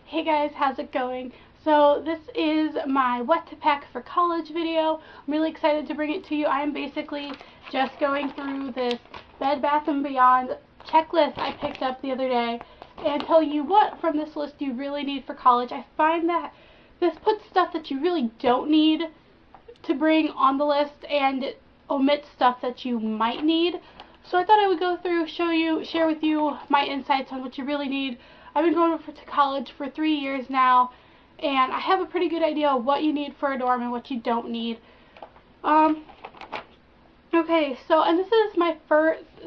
Hey guys, how's it going? So this is my what to pack for college video. I'm really excited to bring it to you. I am basically just going through this Bed Bath & Beyond checklist I picked up the other day and tell you what from this list you really need for college. I find that this puts stuff that you really don't need to bring on the list and omits stuff that you might need. So I thought I would go through, share with you my insights on what you really need. I've been going to college for 3 years now, and I have a pretty good idea of what you need for a dorm and what you don't need. Okay, so, and this is my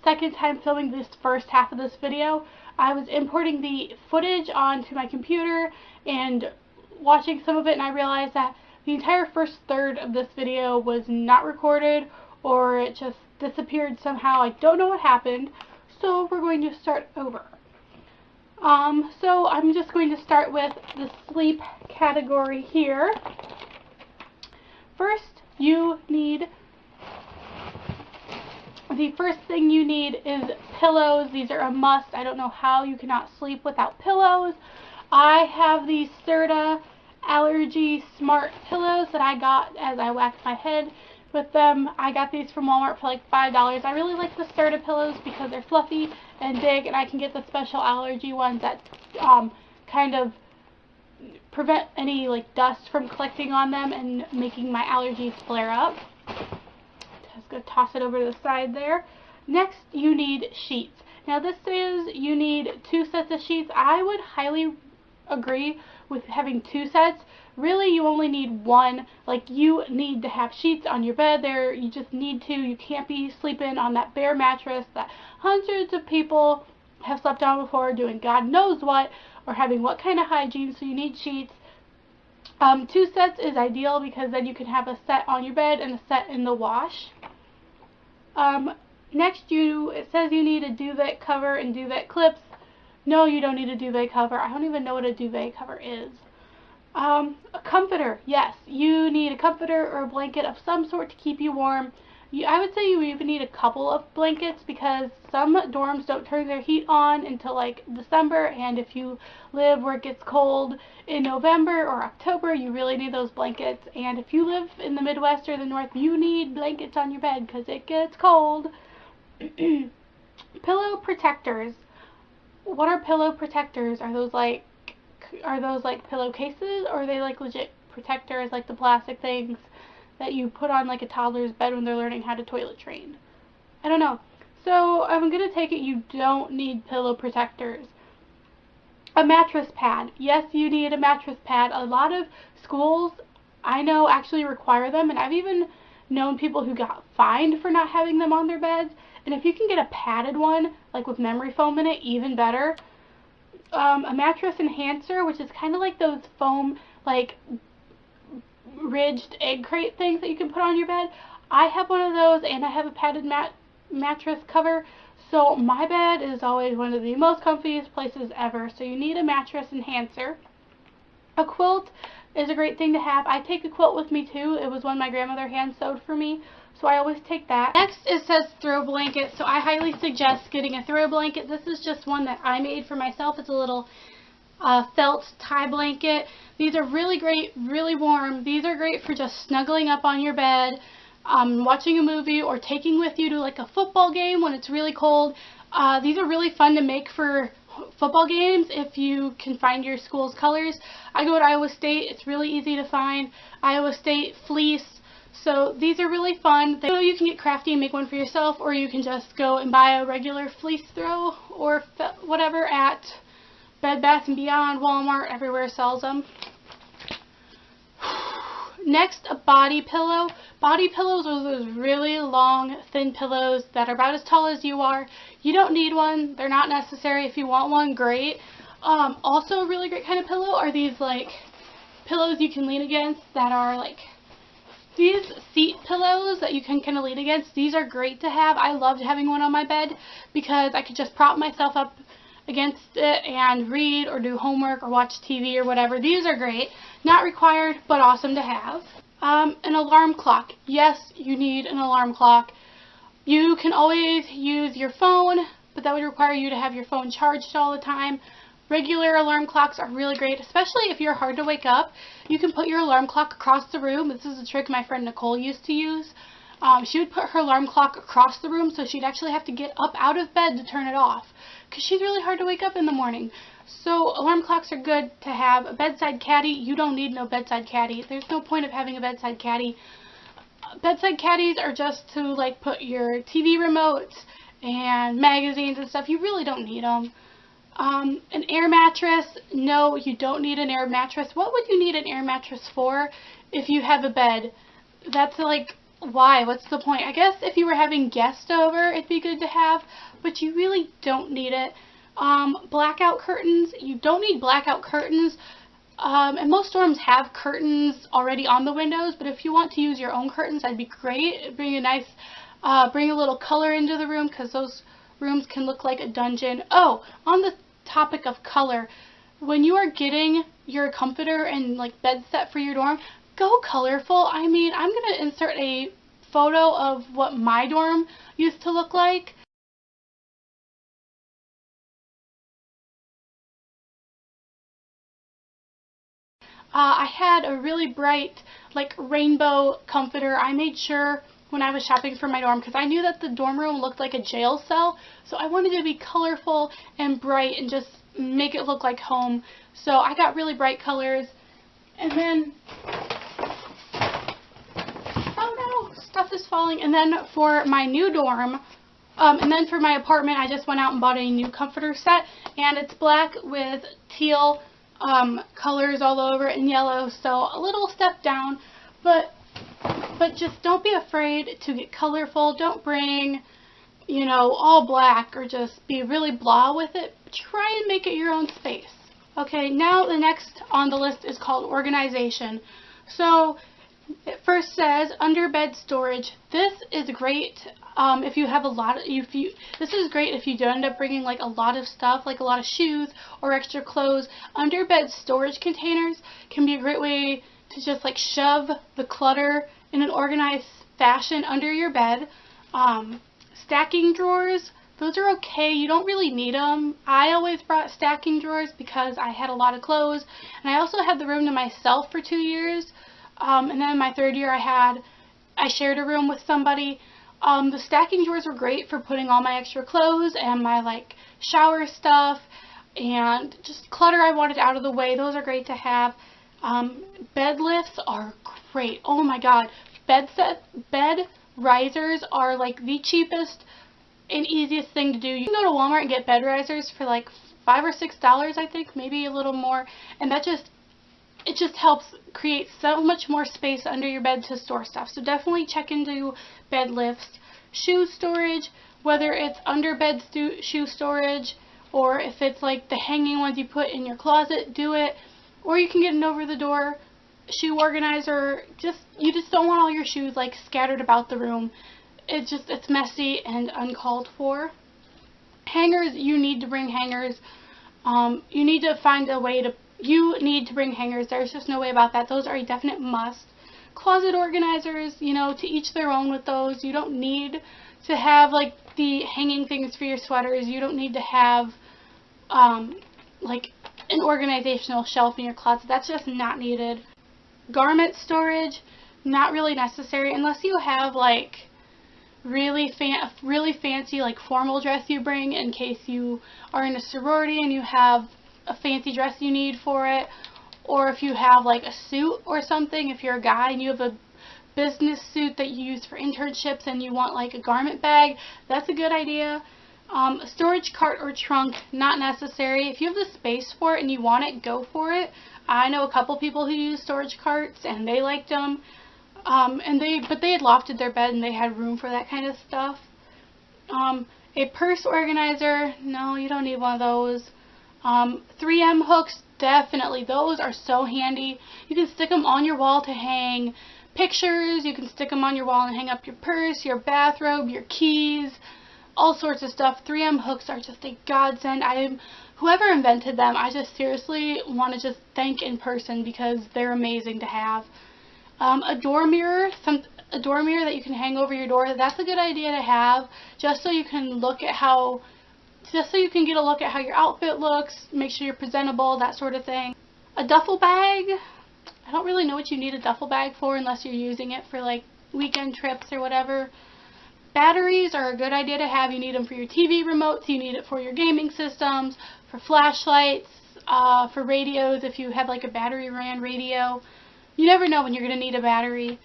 second time filming this first half of this video. I was importing the footage onto my computer and watching some of it, and I realized that the entire first third of this video was not recorded, or it just disappeared somehow. I don't know what happened, so we're going to start over. So I'm just going to start with the sleep category here. First, the first thing you need is pillows. These are a must. I don't know how you cannot sleep without pillows. I have these Serta Allergy Smart pillows that I got as I waxed my head with them. I got these from Walmart for like $5. I really like the Serta pillows because they're fluffy and big, and I can get the special allergy ones that kind of prevent any like dust from collecting on them and making my allergies flare up. Just gonna toss it over to the side there. Next, you need sheets. Now this says you need 2 sets of sheets. I would highly agree with having 2 sets. Really, you only need 1. Like, you need to have sheets on your bed there. You just need to. You can't be sleeping on that bare mattress that hundreds of people have slept on before, doing God knows what, or having what kind of hygiene, so you need sheets. 2 sets is ideal because then you can have a set on your bed and a set in the wash. Next, it says you need a duvet cover and duvet clips. No, you don't need a duvet cover. I don't even know what a duvet cover is. A comforter. Yes, you need a comforter or a blanket of some sort to keep you warm. I would say you even need a couple of blankets because some dorms don't turn their heat on until like December, and if you live where it gets cold in November or October, you really need those blankets. And if you live in the Midwest or the North, you need blankets on your bed because it gets cold. Pillow protectors. What are pillow protectors? Are those like pillowcases, or are they like legit protectors, like the plastic things that you put on like a toddler's bed when they're learning how to toilet train? I don't know. So I'm gonna take it you don't need pillow protectors. A mattress pad. Yes, you need a mattress pad. A lot of schools I know actually require them, and I've even known people who got fined for not having them on their beds. And if you can get a padded one, like with memory foam in it, even better. A mattress enhancer, which is kind of like those foam, like, ridged egg crate things that you can put on your bed. I have one of those, and I have a padded mattress cover, so my bed is always one of the most comfiest places ever. So you need a mattress enhancer. A quilt is a great thing to have. I take a quilt with me too. It was one my grandmother hand sewed for me, so I always take that. Next, it says throw blanket, so I highly suggest getting a throw blanket. This is just one that I made for myself. It's a little felt tie blanket. These are really great, really warm. These are great for just snuggling up on your bed, watching a movie, or taking with you to like a football game when it's really cold. These are really fun to make for football games if you can find your school's colors. I go to Iowa State. It's really easy to find. Iowa State fleece. So these are really fun. So you can get crafty and make one for yourself, or you can just go and buy a regular fleece throw or whatever at Bed Bath & Beyond, Walmart, everywhere sells them. Next, a body pillow. Body pillows are those really long, thin pillows that are about as tall as you are. You don't need one. They're not necessary. If you want one, great. Also, a really great kind of pillow are these like pillows you can lean against that are like these seat pillows that you can kind of lean against. These are great to have. I loved having one on my bed because I could just prop myself up against it and read or do homework or watch TV or whatever. These are great. Not required, but awesome to have. An alarm clock. Yes, you need an alarm clock. You can always use your phone, but that would require you to have your phone charged all the time. Regular alarm clocks are really great, especially if you're hard to wake up. You can put your alarm clock across the room. This is a trick my friend Nicole used to use. She would put her alarm clock across the room, so she'd actually have to get up out of bed to turn it off, because she's really hard to wake up in the morning. So alarm clocks are good to have. A bedside caddy, you don't need no bedside caddy. There's no point of having a bedside caddy. Bedside caddies are just to like put your TV remotes and magazines and stuff. You really don't need them. An air mattress, no, you don't need an air mattress. What would you need an air mattress for if you have a bed? That's like, why? What's the point? I guess if you were having guests over, it'd be good to have, but you really don't need it. Blackout curtains, you don't need blackout curtains. And most dorms have curtains already on the windows, but if you want to use your own curtains, that'd be great. It'd bring a nice, bring a little color into the room, because those rooms can look like a dungeon. Oh, on the topic of color, when you are getting your comforter and like bed set for your dorm, go colorful. I mean, I'm going to insert a photo of what my dorm used to look like. I had a really bright, like, rainbow comforter. I made sure when I was shopping for my dorm, because I knew that the dorm room looked like a jail cell, so I wanted to be colorful and bright and just make it look like home. So I got really bright colors. And then, oh no, stuff is falling. And then for my new dorm, and then for my apartment, I just went out and bought a new comforter set, and it's black with teal colors all over it and yellow, so a little step down, but just don't be afraid to get colorful. Don't bring, you know, all black or just be really blah with it. Try and make it your own space. Okay, now the next on the list is called organization. So it first says under bed storage. This is great if you have a lot of, this is great if you do end up bringing like a lot of stuff, like a lot of shoes or extra clothes. Under bed storage containers can be a great way to just like shove the clutter in an organized fashion under your bed. Stacking drawers, those are okay. You don't really need them. I always brought stacking drawers because I had a lot of clothes, and I also had the room to myself for 2 years. And then in my 3rd year I shared a room with somebody. The stacking drawers were great for putting all my extra clothes and my like shower stuff and just clutter I wanted out of the way. Those are great to have. Bed lifts are great. Oh my god. Bed risers are like the cheapest and easiest thing to do. You can go to Walmart and get bed risers for like $5 or $6, I think, maybe a little more, and it just helps create so much more space under your bed to store stuff. So definitely check into bed lifts. Shoe storage, whether it's under bed shoe storage or if it's like the hanging ones you put in your closet, do it. Or you can get an over the door shoe organizer. You just don't want all your shoes like scattered about the room. It's messy and uncalled for. Hangers, you need to bring hangers. You need to find a way to bring hangers. There's just no way about that. Those are a definite must. Closet organizers, you know, to each their own with those. You don't need to have like the hanging things for your sweaters. You don't need to have like an organizational shelf in your closet. That's just not needed. Garment storage, not really necessary unless you have like really fancy like formal dress you bring in case you are in a sorority and you have a fancy dress you need for it, or if you have like a suit or something. If you're a guy and you have a business suit that you use for internships and you want like a garment bag, that's a good idea. A storage cart or trunk, not necessary. If you have the space for it and you want it, go for it. I know a couple people who use storage carts and they liked them. But they had lofted their bed and they had room for that kind of stuff. A purse organizer, no, you don't need one of those. 3M hooks, definitely. Those are so handy. You can stick them on your wall to hang pictures. You can stick them on your wall and hang up your purse, your bathrobe, your keys, all sorts of stuff. 3M hooks are just a godsend. Whoever invented them, I just seriously want to just thank in person because they're amazing to have. A door mirror that you can hang over your door, that's a good idea to have, just so you can look at how just so you can get a look at how your outfit looks, make sure you're presentable, that sort of thing. A duffel bag, I don't really know what you need a duffel bag for unless you're using it for like weekend trips or whatever. Batteries are a good idea to have. You need them for your TV remotes, you need it for your gaming systems, for flashlights, for radios if you have like a battery ran radio. You never know when you're going to need a battery.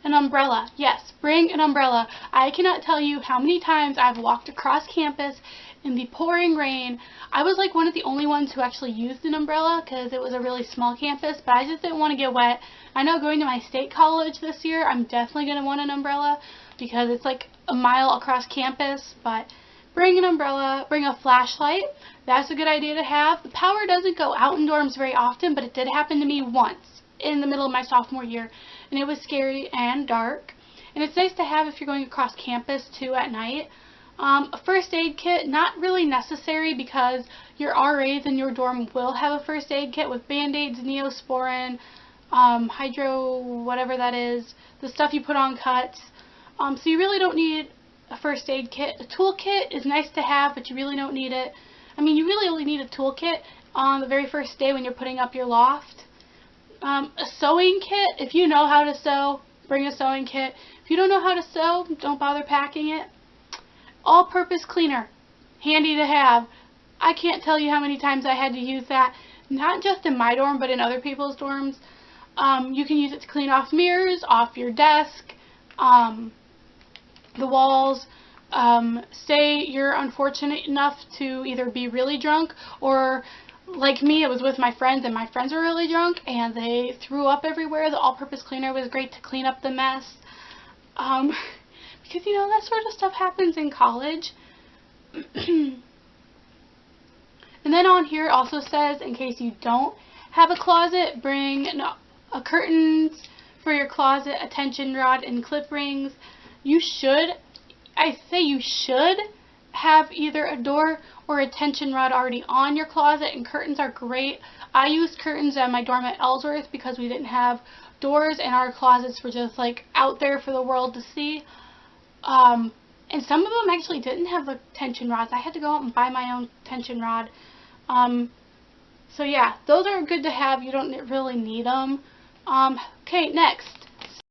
An umbrella. Yes, bring an umbrella. I cannot tell you how many times I've walked across campus in the pouring rain. I was like one of the only ones who actually used an umbrella because it was a really small campus, but I just didn't want to get wet. I know going to my state college this year, I'm definitely going to want an umbrella because it's like a mile across campus, but bring an umbrella, bring a flashlight. That's a good idea to have. The power doesn't go out in dorms very often, but it did happen to me once in the middle of my sophomore year, and it was scary and dark. And it's nice to have if you're going across campus too at night. A first aid kit, not really necessary because your RAs in your dorm will have a first aid kit with Band-Aids, Neosporin, hydro, whatever that is, the stuff you put on cuts. So you really don't need a first aid kit. A toolkit is nice to have, but you really don't need it. I mean, you really only need a toolkit on the very first day when you're putting up your loft. A sewing kit, if you know how to sew, bring a sewing kit. If you don't know how to sew, don't bother packing it. All-purpose cleaner, handy to have. I can't tell you how many times I had to use that, not just in my dorm, but in other people's dorms. You can use it to clean off mirrors, off your desk, the walls. Say you're unfortunate enough to either be really drunk or, like me, I was with my friends and my friends were really drunk and they threw up everywhere. The all-purpose cleaner was great to clean up the mess. Because, you know, that sort of stuff happens in college. And then on here it also says, in case you don't have a closet, bring a curtains for your closet, a tension rod, and clip rings. You should, I say you should have either a door or a tension rod already on your closet, and curtains are great. I used curtains at my dorm at Ellsworth because we didn't have doors and our closets were just like out there for the world to see. And some of them actually didn't have the tension rods. I had to go out and buy my own tension rod. So yeah, those are good to have. You don't really need them. Okay, next.